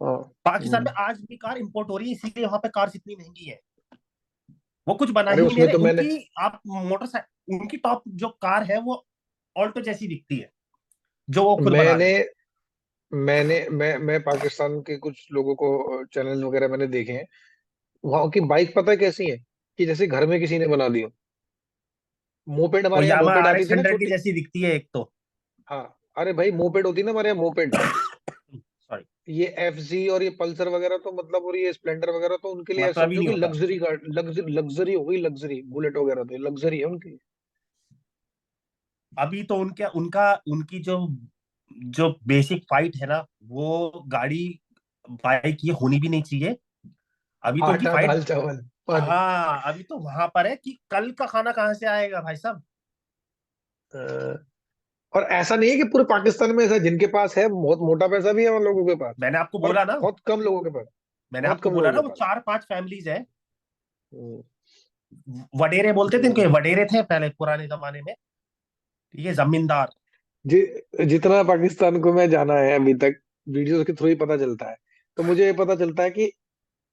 Speaker 2: हाँ।
Speaker 1: पाकिस्तान में
Speaker 2: हम्म,
Speaker 1: आज भी कार इंपोर्ट हो रही है, इसीलिए वहां पे कार्स इतनी महंगी है। वो कुछ बना
Speaker 2: अरे
Speaker 1: ही नहीं
Speaker 2: उसमें
Speaker 1: रहे।
Speaker 2: तो मैंने
Speaker 1: उनकी आप मोटरसाइकिल, उनकी टॉप जो कार है वो ऑल्टो जैसी दिखती है, जो वो खुद बना रहे
Speaker 2: मैंने
Speaker 1: हैं।
Speaker 2: मैं पाकिस्तान के कुछ लोगों को चैनल वगैरह मैंने देखे हैं। वहां की बाइक पता है कैसी है, कि जैसे घर में किसी ने बना दी हो। मोपेड,
Speaker 1: वो
Speaker 2: हमारे यहाँ
Speaker 1: यामा
Speaker 2: मोपेड
Speaker 1: आर
Speaker 2: आती
Speaker 1: एक्स
Speaker 2: थी ना
Speaker 1: हंड्रेड की
Speaker 2: छोटी।
Speaker 1: जैसी दिखती है एक तो।
Speaker 2: हाँ, अरे भाई मोपेड होती है ना हमारे यहाँ मोपेड।
Speaker 1: सॉरी।
Speaker 2: ये एफ जी और ये पल्सर वगैरह तो मतलब, और ये स्प्लेंडर वगैरह तो उनके लिए
Speaker 1: मतलब अभी
Speaker 2: समझो
Speaker 1: नहीं
Speaker 2: कि
Speaker 1: होता।
Speaker 2: लग्जरी कार, लग्जरी हो गई, लग्जरी बुलेट वगैरह तो लग्जरी है उनकी।
Speaker 1: अभी तो उनके उनका उनकी जो जो बेसिक फाइट है ना, वो गाड़ी बाइक ये होनी भी नहीं चाहिए। अभी तो उनकी
Speaker 2: आटा
Speaker 1: फाइट,
Speaker 2: दाल चावल पानी।
Speaker 1: हाँ अभी तो वहां पर है कि कल का खाना कहाँ से आएगा भाई साहब।
Speaker 2: अ, और ऐसा नहीं है कि पूरे पाकिस्तान में ऐसा, जिनके पास है बहुत मोटा पैसा भी है उन लोगों के पास।
Speaker 1: मैंने आपको
Speaker 2: पर
Speaker 1: बोला ना,
Speaker 2: बहुत कम लोगों के पास,
Speaker 1: मैंने
Speaker 2: बहुत
Speaker 1: आपको
Speaker 2: कम
Speaker 1: बोला
Speaker 2: लोगों
Speaker 1: ना
Speaker 2: के
Speaker 1: वो
Speaker 2: पास।
Speaker 1: 4-5 फैमिलीज है।
Speaker 2: हम्म,
Speaker 1: वडेरे बोलते थे इनको,
Speaker 2: हम्म।
Speaker 1: वडेरे थे पहले पुराने जमाने में। ये जमींदार।
Speaker 2: जितना पाकिस्तान को मैं जाना है अभी तक, वीडियोस के थ्रू ही पता चलता है। तो मुझे ये पता चलता है कि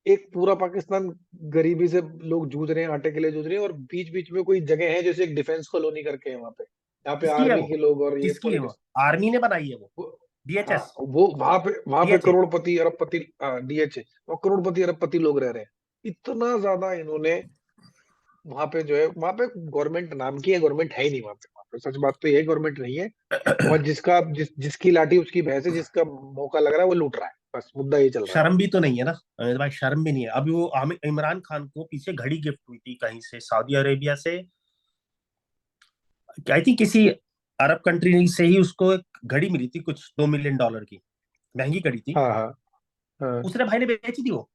Speaker 2: एक पूरा पाकिस्तान गरीबी से लोग जूझ रहे हैं, आटे के लिए जूझ रहे हैं, और बीच बीच में कोई जगह है जैसे एक डिफेंस कॉलोनी करके है वहां पे, यहाँ पे
Speaker 1: किसकी है
Speaker 2: आर्मी
Speaker 1: वो?
Speaker 2: के लोग और ये
Speaker 1: किसकी है वो?
Speaker 2: पॉलिटिक्स।
Speaker 1: आर्मी ने बनाई है वो।
Speaker 2: हाँ,
Speaker 1: डीएचएस।
Speaker 2: वो वहां पे
Speaker 1: डीएचए।
Speaker 2: करोड़पति अरबपति, डीएच, और करोड़पति अरबपति लोग रह रहे हैं। इतना ज्यादा इन्होंने वहां पे जो है, वहां पे गवर्नमेंट नाम की है, गवर्नमेंट है ही नहीं वहां पे सच बात तो ये गवर्नमेंट नहीं है। वह जिसकी लाठी उसकी भैंस है, जिसका मौका लग रहा है वो लूट रहा है, बस मुद्दा ये चल रहा है।
Speaker 1: शर्म भी तो नहीं है ना अमित भाई, शर्म भी नहीं है। अभी वो इमरान खान को पीछे घड़ी गिफ्ट हुई थी कहीं से, सऊदी अरेबिया से। आई थिंक किसी अरब कंट्री से ही उसको एक घड़ी मिली थी, कुछ $2 मिलियन की, महंगी घड़ी थी।
Speaker 2: हाँ, हाँ, हाँ।
Speaker 1: उसने भाई ने बेची थी वो।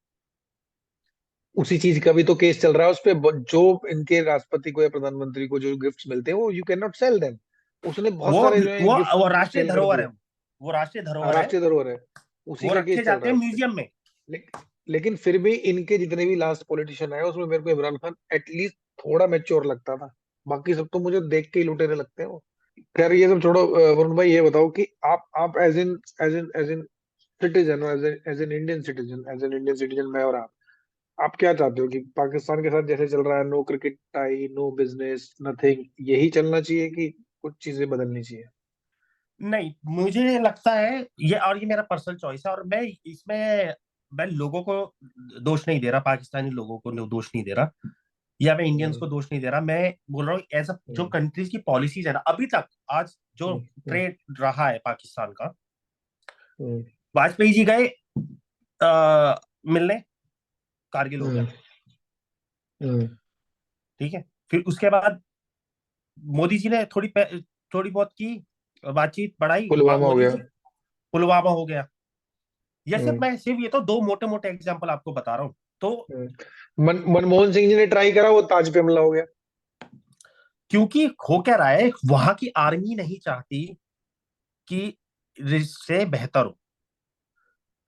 Speaker 2: उसी चीज का भी तो केस चल रहा है उस पे। जो इनके राष्ट्रपति को या प्रधानमंत्री को जो गिफ्ट्स मिलते हैं वो you can not sell them. उसने बहुत
Speaker 1: वो
Speaker 2: सारे जो है गिफ्ट
Speaker 1: वो राष्ट्रीय
Speaker 2: सेल कर
Speaker 1: धरोहर है।
Speaker 2: दिए।
Speaker 1: वो राष्ट्रीय
Speaker 2: हाँ,
Speaker 1: धरोहर है।
Speaker 2: राष्ट्रीय धरोहर है। उसी
Speaker 1: वो
Speaker 2: का
Speaker 1: रखे
Speaker 2: केस चल
Speaker 1: जाते
Speaker 2: रहा
Speaker 1: हैं
Speaker 2: है उस पे।
Speaker 1: म्यूजियम में।
Speaker 2: लेकिन फिर भी इनके जितने भी लास्ट पॉलिटिशियन आए उसमें मेरे को इमरान खान एटलीस्ट थोड़ा मैच्योर लगता था। बाकी सब तो मुझे देख के ही लुटेरे लगते हैं वो। खैर ये सब छोड़ो। वरुण भाई ये बताओ कि आप as in citizen, as an Indian citizen, मैं और आप क्या चाहते हो कि पाकिस्तान के साथ जैसे चल रहा है, no cricket tie, no business, nothing, यही चलना चाहिए कि कुछ चीजें बदलनी चाहिए?
Speaker 1: नहीं, मुझे लगता है ये, और ये मेरा पर्सनल चॉइस है, और मैं इसमें मैं लोगों को दोष नहीं दे रहा, पाकिस्तानी लोगों को दोष नहीं दे रहा, या मैं इंडियंस को
Speaker 2: हम्म,
Speaker 1: दोष नहीं दे रहा। मैं बोल रहा हूँ एज अ जो
Speaker 2: हम्म,
Speaker 1: कंट्रीज की पॉलिसीज है ना अभी तक, आज जो
Speaker 2: हम्म, हम्म,
Speaker 1: ट्रेड रहा है पाकिस्तान का।
Speaker 2: हम्म,
Speaker 1: वाजपेयी जी गए मिलने, कारगिल हो गया,
Speaker 2: हम्म, हम्म।
Speaker 1: ठीक है। फिर उसके बाद मोदी जी ने थोड़ी बहुत की बातचीत बढ़ाई,
Speaker 2: पुलवामा हो
Speaker 1: मोदी
Speaker 2: गया।
Speaker 1: जी। पुलवामा हो गया। ये सिर्फ,
Speaker 2: हम्म,
Speaker 1: मैं सिर्फ ये तो दो मोटे मोटे एग्जांपल आपको बता रहा हूँ। तो
Speaker 2: मनमोहन सिंह जी ने ट्राई करा, वो ताज पे हमला हो गया।
Speaker 1: क्योंकि हो क्या रहा है, वहां की आर्मी नहीं चाहती कि रिश्ते बेहतर हो।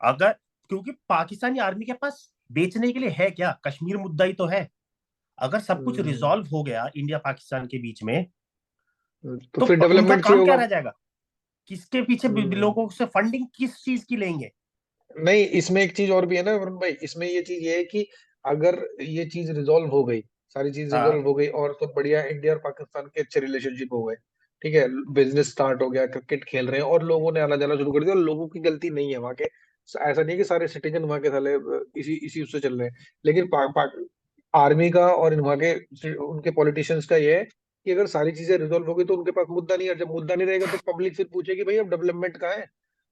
Speaker 1: अगर, क्योंकि पाकिस्तानी आर्मी के पास बेचने के लिए है क्या? कश्मीर मुद्दा ही तो है। अगर सब कुछ
Speaker 2: हम्म,
Speaker 1: रिजॉल्व हो गया इंडिया पाकिस्तान के बीच में,
Speaker 2: तो
Speaker 1: तो
Speaker 2: फिर
Speaker 1: उनका
Speaker 2: डेवलपमेंट चाहिए
Speaker 1: काम क्या
Speaker 2: होगा।
Speaker 1: रह जाएगा? किसके पीछे
Speaker 2: हम्म,
Speaker 1: लोगों से फंडिंग किस चीज की लेंगे?
Speaker 2: नहीं, इसमें एक चीज और भी है ना वरुण भाई, इसमें ये चीज ये है कि अगर ये चीज रिजॉल्व हो गई, सारी चीज
Speaker 1: हाँ।
Speaker 2: रिजॉल्व हो गई, और तो बढ़िया, इंडिया और पाकिस्तान के अच्छे रिलेशनशिप हो गए, ठीक है, बिजनेस स्टार्ट हो गया, क्रिकेट खेल रहे हैं और लोगों ने आना जाना शुरू कर दिया, और लोगों की गलती नहीं है वहां के। ऐसा नहीं है कि सारे सिटीजन वहां के साले इसी इसी उससे चल रहे हैं। लेकिन आर्मी का और वहां के उनके पॉलिटिशियंस का ये है कि अगर सारी चीजें रिजॉल्व हो गई तो उनके पास मुद्दा नहीं है। जब मुद्दा नहीं रहेगा तो पब्लिक फिर पूछेगी भाई अब डेवलपमेंट कहाँ है।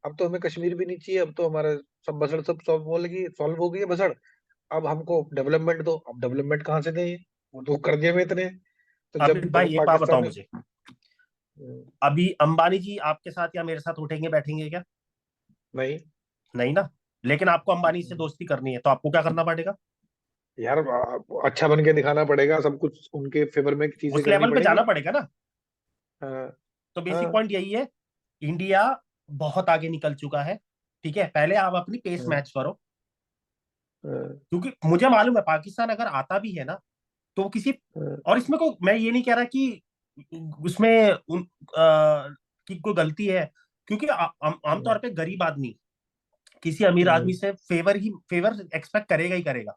Speaker 2: अब तो हमें कश्मीर भी नहीं चाहिए, अब तो हमारा सब बसड़ सब सॉल्व हो गई है बसड़। अब हमको डेवलपमेंट दो। अब डेवलपमेंट कहाँ से दें? वो तो कर दिए में इतने। तो
Speaker 1: अभी
Speaker 2: जब
Speaker 1: भाई एक बात बताओ
Speaker 2: पाकिस्तान में।
Speaker 1: मुझे, अभी अंबानी जी आपके साथ या मेरे साथ उठेंगे बैठेंगे क्या?
Speaker 2: नहीं
Speaker 1: नहीं ना। लेकिन आपको अंबानी से दोस्ती करनी है तो आपको क्या करना पड़ेगा?
Speaker 2: यार, अच्छा बन के दिखाना पड़ेगा, सब कुछ उनके फेवर में चीजें
Speaker 1: उस
Speaker 2: करनी
Speaker 1: लेवल पे
Speaker 2: पड़ेंगी।
Speaker 1: जाना पड़ेगा ना।
Speaker 2: हाँ,
Speaker 1: तो बेसिक
Speaker 2: हाँ,
Speaker 1: पॉइंट यही है, इंडिया बहुत आगे निकल चुका है। ठीक है, पहले आप अपनी पेस
Speaker 2: हाँ,
Speaker 1: मैच करो।
Speaker 2: हाँ,
Speaker 1: क्योंकि मुझे मालूम है पाकिस्तान अगर आता भी है ना, तो वो किसी,
Speaker 2: हाँ,
Speaker 1: और इसमें को मैं ये नहीं कह रहा कि उसमें की कोई गलती है। क्योंकि आमतौर पे गरीब आदमी किसी अमीर आदमी
Speaker 2: हाँ,
Speaker 1: से फेवर एक्सपेक्ट करेगा ही करेगा।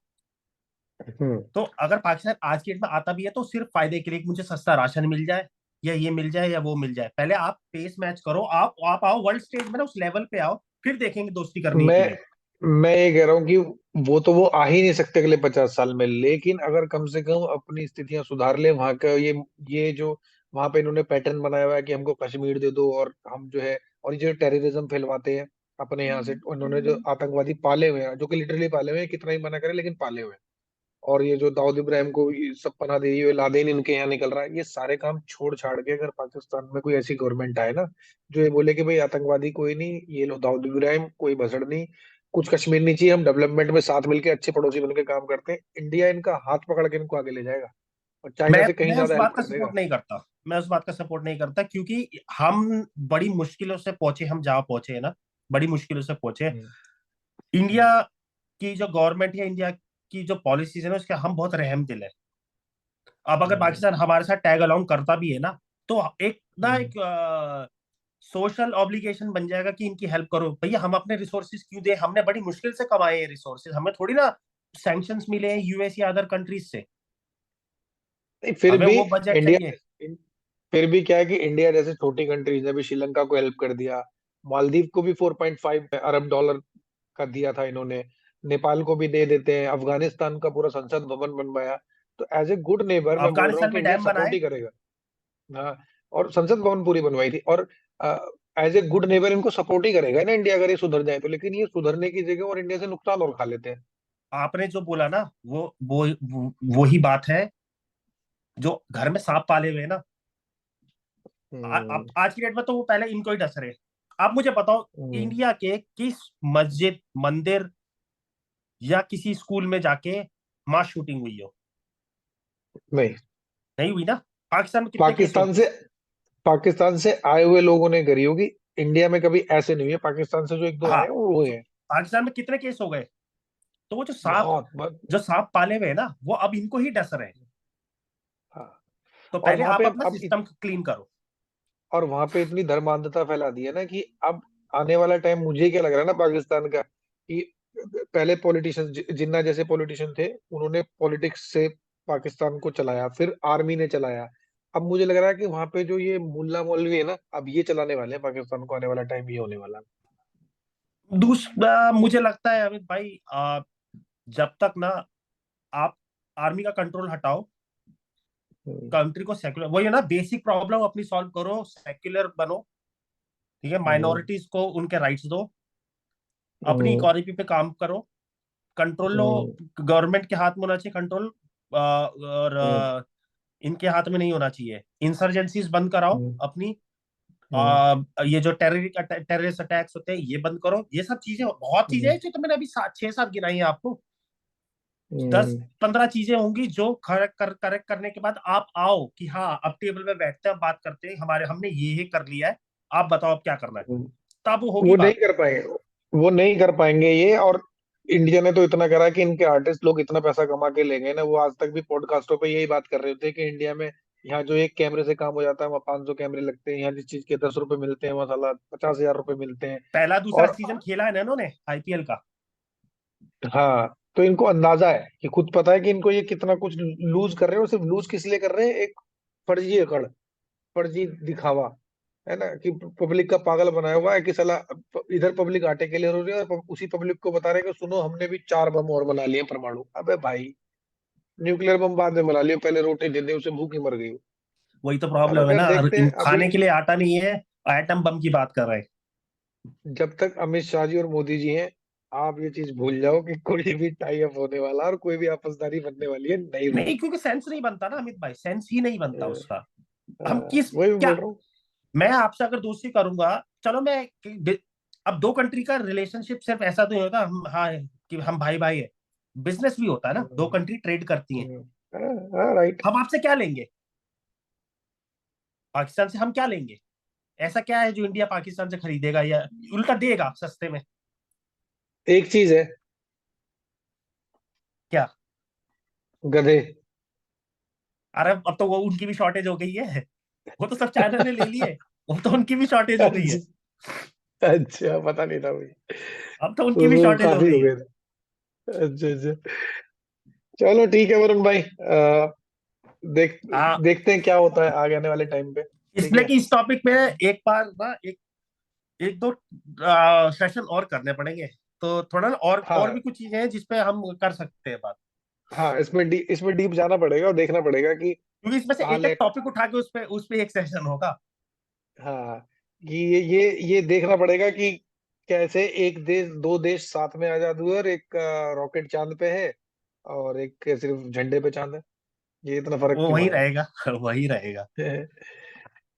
Speaker 2: हम्म।
Speaker 1: तो अगर पाकिस्तान आज की डेट में आता भी है तो सिर्फ फायदे के लिए कि मुझे सस्ता राशन मिल जाए, या ये मिल जाए या वो मिल जाए। पहले आप पेस मैच करो, आप आओ वर्ल्ड स्टेज में ना, उस लेवल पे आओ, फिर देखेंगे दोस्ती करने
Speaker 2: मैं
Speaker 1: की नहीं।
Speaker 2: मैं ये कह रहा हूँ कि वो आ ही नहीं सकते अगले 50 साल में, लेकिन अगर कम से कम अपनी स्थितियां सुधार ले वहां का, ये जो वहां पे इन्होंने पैटर्न बनाया हुआ है कि हमको कश्मीर दे दो, और हम जो है, और ये जो टेररिज्म फैलवाते हैं अपने यहाँ से, उन्होंने जो आतंकवादी पाले हुए हैं, जो कि लिटरली पाले हुए हैं, कितना ही मना करे लेकिन पाले हुए हैं। और ये जो दाऊद इब्राहिम को ये सब पनाह दे रही है, लादेन इनके यहाँ निकल रहा है, ये सारे काम छोड़ छाड़ के अगर पाकिस्तान में कोई ऐसी गवर्नमेंट आए ना, जो ये बोले कि भाई आतंकवादी कोई नहीं, ये लो दाऊद इब्राहिम, कोई भसड़ नहीं, कुछ कश्मीर नहीं चाहिए, हम डेवलपमेंट में साथ मिलके अच्छे पड़ोसी बनकर काम करते हैं, इंडिया इनका हाथ पकड़ के इनको आगे ले जाएगा और चाइना से कहीं
Speaker 1: मैं उस
Speaker 2: ज्यादा हेल्प
Speaker 1: बात का
Speaker 2: कर
Speaker 1: सपोर्ट
Speaker 2: देगा।
Speaker 1: नहीं करता, मैं उस बात का सपोर्ट नहीं करता, क्योंकि हम बड़ी मुश्किलों से पहुंचे, हम जहाँ पहुंचे हैं ना, बड़ी मुश्किलों से पहुंचे।
Speaker 2: हम्म।
Speaker 1: इंडिया
Speaker 2: हम्म।
Speaker 1: की जो गवर्नमेंट है, इंडिया की जो पॉलिसीज है ना, उसके हम बहुत रहम दिल है। अब अगर
Speaker 2: हम्म।
Speaker 1: पाकिस्तान हमारे साथ टैग अलाउंग करता भी है ना, तो
Speaker 2: हम्म।
Speaker 1: एक सोशल ऑब्लिगेशन बन जाएगा कि इनकी हेल्प करो। भैया हम अपने रिसोर्सेज क्यों दे, हमने बड़ी मुश्किल से कमाए हैं रिसोर्सेज, हमें थोड़ी ना सैंक्शंस मिले हैं यूएस या अदर कंट्रीज से।
Speaker 2: नहीं, फिर
Speaker 1: हमें
Speaker 2: भी
Speaker 1: वो बजट
Speaker 2: इंडिया
Speaker 1: चाहिए।
Speaker 2: फिर भी क्या है कि इंडिया जैसे छोटी कंट्रीज ने भी श्रीलंका को हेल्प कर दिया, मालदीव को भी 4.5 अरब डॉलर का दिया था इन्होंने, नेपाल को भी दे देते हैं, अफगानिस्तान का पूरा संसद भवन बनवाया। तो एज ए गुड नेबर मैं बोल रहा हूँ
Speaker 1: अफगानिस्तान
Speaker 2: कि
Speaker 1: में
Speaker 2: इंडिया
Speaker 1: डैम
Speaker 2: सपोर्ट
Speaker 1: बनाए।
Speaker 2: ही करेगा। हाँ, और संसद भवन पूरी बनवाई थी, और एज ए गुड नेबर इनको सपोर्ट ही करेगा ना इंडिया, अगर ये सुधर जाए तो। लेकिन ये सुधरने की जगह और इंडिया से नुकसान और खा लेते हैं।
Speaker 1: आपने जो बोला ना, वो ही बात है। जो घर में सांप पाले हुए हैं ना,
Speaker 2: हम्म।
Speaker 1: आज की डेट में तो वो पहले इनको ही डस रहे हैं। आप मुझे बताओ,
Speaker 2: हम्म।
Speaker 1: इंडिया के किस मस्जिद, मंदिर या किसी स्कूल में जाके मास शूटिंग हुई हो?
Speaker 2: नहीं,
Speaker 1: नहीं हुई ना। पाकिस्तान में कितने केस हो
Speaker 2: पाकिस्तान
Speaker 1: गए?
Speaker 2: से पाकिस्तान से आए हुए लोगों ने करी होगी, इंडिया में कभी ऐसे नहीं है, पाकिस्तान से जो एक दो
Speaker 1: हाँ,
Speaker 2: आए हैं, वो हुए
Speaker 1: तो
Speaker 2: हैं।
Speaker 1: पाकिस्तान में कितने केस हो गए? तो वो
Speaker 2: बहुत बहुत।
Speaker 1: जो सांप पाले हुए हैं ना, वो अब इनको ही डस रहे हैं।
Speaker 2: हाँ।
Speaker 1: तो
Speaker 2: और
Speaker 1: पहले
Speaker 2: वहां
Speaker 1: आप
Speaker 2: पे
Speaker 1: अपना सिस्टम क्लीन करो।
Speaker 2: और वहां पे इतनी धर्मांधता फैला दी है ना कि अब आने वाला टाइम, मुझे क्या लग रहा है ना पाकिस्तान का, कि पहले पॉलिटिशियन, जिन्ना जैसे पॉलिटिशियन थे, उन्होंने पॉलिटिक्स से पाकिस्तान को चलाया, फिर आर्मी ने चलाया। अब मुझे लग रहा है कि वहां पे जो ये मुल्ला मौलवी है ना, अब ये चलाने वाले हैं पाकिस्तान को, आने वाला टाइम ये होने वाला है।
Speaker 1: दूसरा मुझे लगता है अमित भाई, जब तक ना आप आर्मी का कंट्रोल हटाओ,
Speaker 2: हम्म।
Speaker 1: कंट्री को सेक्युलर, वही है ना, बेसिक प्रॉब्लम अपनी सॉल्व करो, सेक्युलर बनो। ठीक है,
Speaker 2: हम्म।
Speaker 1: माइनॉरिटीज को उनके राइट्स दो, अपनी
Speaker 2: हम्म।
Speaker 1: इकोनॉमी पे काम करो, कंट्रोल लो।
Speaker 2: हम्म।
Speaker 1: गवर्नमेंट के हाथ में होना चाहिए कंट्रोल, और
Speaker 2: हम्म।
Speaker 1: इनके हाथ में नहीं होना चाहिए। इंसर्जेंसीज बंद कराओ
Speaker 2: हम्म।
Speaker 1: अपनी।
Speaker 2: हम्म।
Speaker 1: ये जो टेररिस्ट अटैक्स होते हैं ये बंद करो। ये सब चीजें, बहुत चीजें हैं जो तो मैंने अभी 6-7 गिनाई है आपको। दस
Speaker 2: हम्म।
Speaker 1: 15 चीजें होंगी जो करेक्ट करने के बाद आप आओ कि हाँ अब टेबल पे बैठते हैं, बात करते हैं, हमारे हमने ये कर लिया है, आप बताओ अब क्या करना है।
Speaker 2: हम्म।
Speaker 1: तब होगी
Speaker 2: वो नहीं
Speaker 1: बात।
Speaker 2: कर पाएंगे, वो नहीं कर पाएंगे ये। और इंडिया ने तो इतना करा कि इनके आर्टिस्ट लोग इतना पैसा कमा के ले गए ना, वो आज तक भी पॉडकास्टों पे यही बात कर रहे होते हैं कि इंडिया में, यहाँ जो एक कैमरे से काम हो जाता है वहाँ 500 कैमरे लगते हैं, यहाँ जिस चीज के 10 रुपए मिलते हैं वहाँ साला 50,000 रुपए मिलते हैं।
Speaker 1: पहला दूसरा
Speaker 2: और
Speaker 1: सीजन खेला है ना इन्होंने आईपीएल का।
Speaker 2: हाँ, तो इनको अंदाजा है कि खुद पता है कि इनको ये कितना कुछ लूज कर रहे हैं, और सिर्फ लूज किस लिए कर रहे हैं, एक फर्जी अकड़, फर्जी दिखावा, है ना, कि पब्लिक का पागल बनाया हुआ है कि साला इधर पब्लिक आटे के लिए रो रही है, और उसी पब्लिक को बता रहे हैं कि सुनो हमने भी 4 बम और बना लिए परमाणु। अबे भाई, न्यूक्लियर बम बाद में बना लियो, पहले रोटी दे दे उसे, भूखी मर गई।
Speaker 1: वही तो
Speaker 2: चलो
Speaker 1: प्रॉब्लम है
Speaker 2: खैर,
Speaker 1: ना,
Speaker 2: देखते हैं अभी।
Speaker 1: खाने के लिए आटा नहीं है, एटम बम की बात कर रहे हैं।
Speaker 2: जब तक अमित शाह जी और मोदी जी हैं, आप ये चीज भूल जाओ कि कोई भी टाई अप होने वाला और कोई भी आपसदारी बनने वाली है नहीं भाई।
Speaker 1: नहीं, क्योंकि सेंस नहीं बनता ना अमित भाई, सेंस ही नहीं बनता उसका। हम किस
Speaker 2: वही मैं
Speaker 1: क्या,
Speaker 2: बोल रहा हूँ।
Speaker 1: मैं आपसे अगर दोस्ती करूंगा, चलो अब दो कंट्री का रिलेशनशिप सिर्फ ऐसा तो नहीं होता हम, हाँ, कि हम भाई भाई है। बिजनेस भी होता है ना, दो
Speaker 2: हम्म।
Speaker 1: कंट्री ट्रेड करती हैं।
Speaker 2: हम्म। हाँ, राइट।
Speaker 1: हम आपसे क्या लेंगे? पाकिस्तान से हम क्या लेंगे? ऐसा क्या है जो इंडिया पाकिस्तान से खरीदेगा या उल्टा देगा सस्ते में?
Speaker 2: एक चीज है,
Speaker 1: क्या?
Speaker 2: गधे।
Speaker 1: अरे अब तो वो उनकी भी शॉर्टेज हो गई है, वो तो सब चाइना ने ले लिए, वो तो उनकी भी शॉर्टेज हो गई है।
Speaker 2: अच्छा। अच्छा, पता नहीं था भाई।
Speaker 1: अब तो उनकी भी
Speaker 2: वो
Speaker 1: शॉर्टेज हो
Speaker 2: काफी
Speaker 1: गई
Speaker 2: हो
Speaker 1: है।
Speaker 2: गए थे। अच्छा अच्छा। चलो ठीक है वरुण भाई, देख
Speaker 1: आ,
Speaker 2: देखते हैं क्या होता है आगे आने वाले टाइम पे। ठीक
Speaker 1: इसलिए
Speaker 2: है।
Speaker 1: कि इस टॉपिक पे एक बार ना एक एक दो सेशन और करने पड़ेंगे, तो थोड़ा ना और भी
Speaker 2: हाँ
Speaker 1: कुछ चीजें हैं जिसपे हम कर सकते हैं बात।
Speaker 2: हाँ, इसमें डीप जाना पड़ेगा और देखना पड़ेगा कि
Speaker 1: क्योंकि इसमें से
Speaker 2: हाँ
Speaker 1: एक एक टॉपिक उठा के उस पे एक सेशन होगा।
Speaker 2: हाँ, कि ये देखना पड़ेगा कि कैसे एक देश, दो देश साथ में आजाद हुए और एक रॉकेट चांद पे है और एक सिर्फ झंडे पे चांद है, ये इतना फर्क
Speaker 1: वो
Speaker 2: क्यों
Speaker 1: वही
Speaker 2: आया।
Speaker 1: रहेगा। वही रहेगा।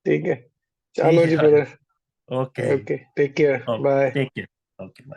Speaker 2: ठीक है।
Speaker 1: ठीक
Speaker 2: चलो
Speaker 1: है
Speaker 2: जी
Speaker 1: भाई।
Speaker 2: Brother.
Speaker 1: Okay.
Speaker 2: Okay, take care,
Speaker 1: okay,
Speaker 2: bye.
Speaker 1: Take care. Okay.